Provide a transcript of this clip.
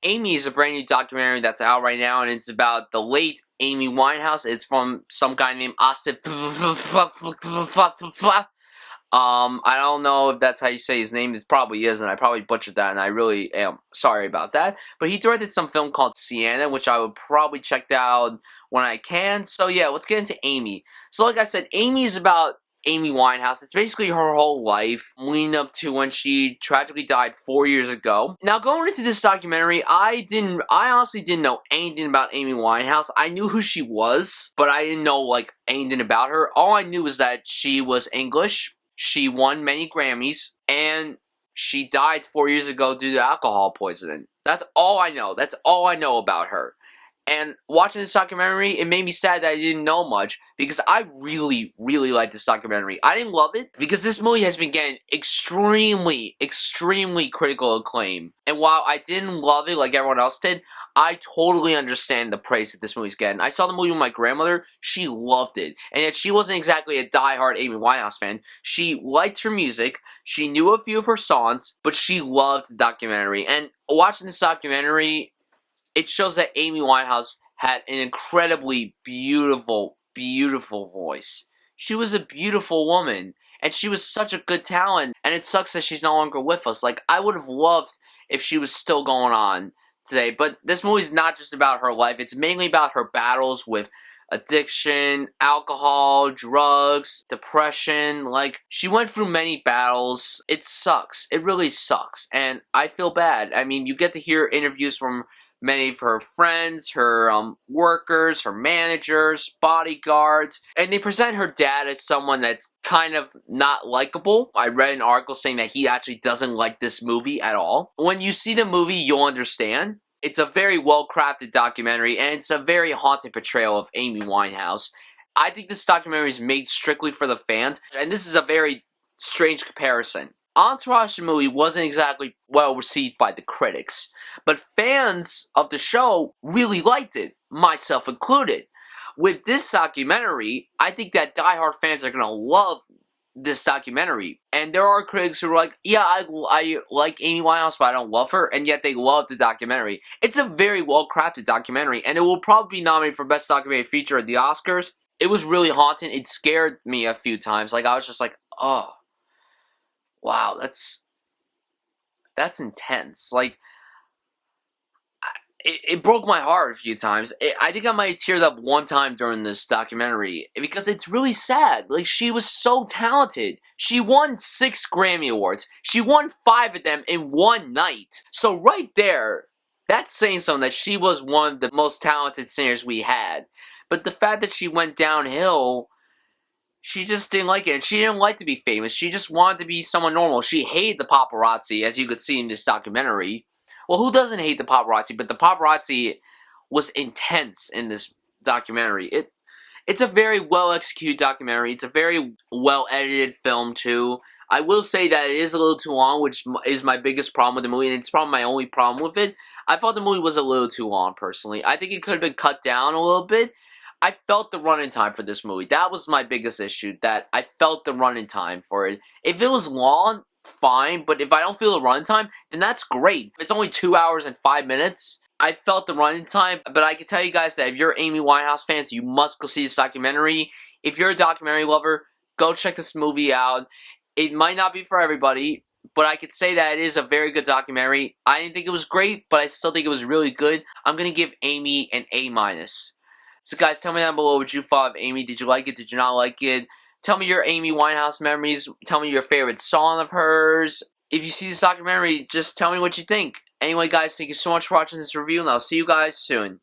Amy is a brand new documentary that's out right now, and it's about the late Amy Winehouse. It's from some guy named Asif. I don't know if that's how you say his name. It probably is, and I probably butchered that, and I really am sorry about that. But he directed some film called Sienna, which I would probably check out when I can. So yeah, let's get into Amy. So like I said, Amy is about Amy Winehouse. It's basically her whole life, leading up to when she tragically died 4 years ago. Now, going into this documentary, I honestly didn't know anything about Amy Winehouse. I knew who she was, but I didn't know, like, anything about her. All I knew was that she was English, she won many Grammys, and she died 4 years ago due to alcohol poisoning. That's all I know. That's all I know about her. And watching this documentary, it made me sad that I didn't know much, because I really, really liked this documentary. I didn't love it, because this movie has been getting extremely, extremely critical acclaim. And while I didn't love it like everyone else did, I totally understand the praise that this movie's getting. I saw the movie with my grandmother. She loved it. And yet she wasn't exactly a diehard Amy Winehouse fan. She liked her music. She knew a few of her songs, but she loved the documentary. And watching this documentary, it shows that Amy Winehouse had an incredibly beautiful, beautiful voice. She was a beautiful woman, and she was such a good talent, and it sucks that she's no longer with us. Like, I would have loved if she was still going on today, but this movie's not just about her life. It's mainly about her battles with addiction, alcohol, drugs, depression. Like, she went through many battles. It sucks. It really sucks, and I feel bad. I mean, you get to hear interviews from many of her friends, her workers, her managers, bodyguards, and they present her dad as someone that's kind of not likable. I read an article saying that he actually doesn't like this movie at all. When you see the movie, you'll understand. It's a very well-crafted documentary, and it's a very haunting portrayal of Amy Winehouse. I think this documentary is made strictly for the fans, and this is a very strange comparison. Entourage, the movie, wasn't exactly well received by the critics, but fans of the show really liked it, myself included. With this documentary, I think that diehard fans are gonna love this documentary. And there are critics who are like, yeah, I like Amy Winehouse, but I don't love her, and yet they love the documentary. It's a very well-crafted documentary, and it will probably be nominated for Best Documentary Feature at the Oscars. It was really haunting. It scared me a few times. Like, I was just like, oh. Wow, that's intense. Like, it broke my heart a few times. I think I might have teared up one time during this documentary, because it's really sad. Like, she was so talented. She won 6 Grammy Awards. She won 5 of them in one night. So right there, that's saying something, that she was one of the most talented singers we had. But the fact that she went downhill, she just didn't like it, and she didn't like to be famous. She just wanted to be someone normal. She hated the paparazzi, as you could see in this documentary. Well, who doesn't hate the paparazzi? But the paparazzi was intense in this documentary. It's a very well-executed documentary. It's a very well-edited film, too. I will say that it is a little too long, which is my biggest problem with the movie, and it's probably my only problem with it. I thought the movie was a little too long, personally. I think it could have been cut down a little bit. I felt the running time for this movie. That was my biggest issue, that I felt the running time for it. If it was long, fine, but if I don't feel the running time, then that's great. It's only 2 hours and 5 minutes. I felt the running time, but I can tell you guys that if you're Amy Winehouse fans, you must go see this documentary. If you're a documentary lover, go check this movie out. It might not be for everybody, but I could say that it is a very good documentary. I didn't think it was great, but I still think it was really good. I'm going to give Amy an A-. So guys, tell me down below what you thought of Amy. Did you like it? Did you not like it? Tell me your Amy Winehouse memories. Tell me your favorite song of hers. If you see this documentary, just tell me what you think. Anyway, guys, thank you so much for watching this review, and I'll see you guys soon.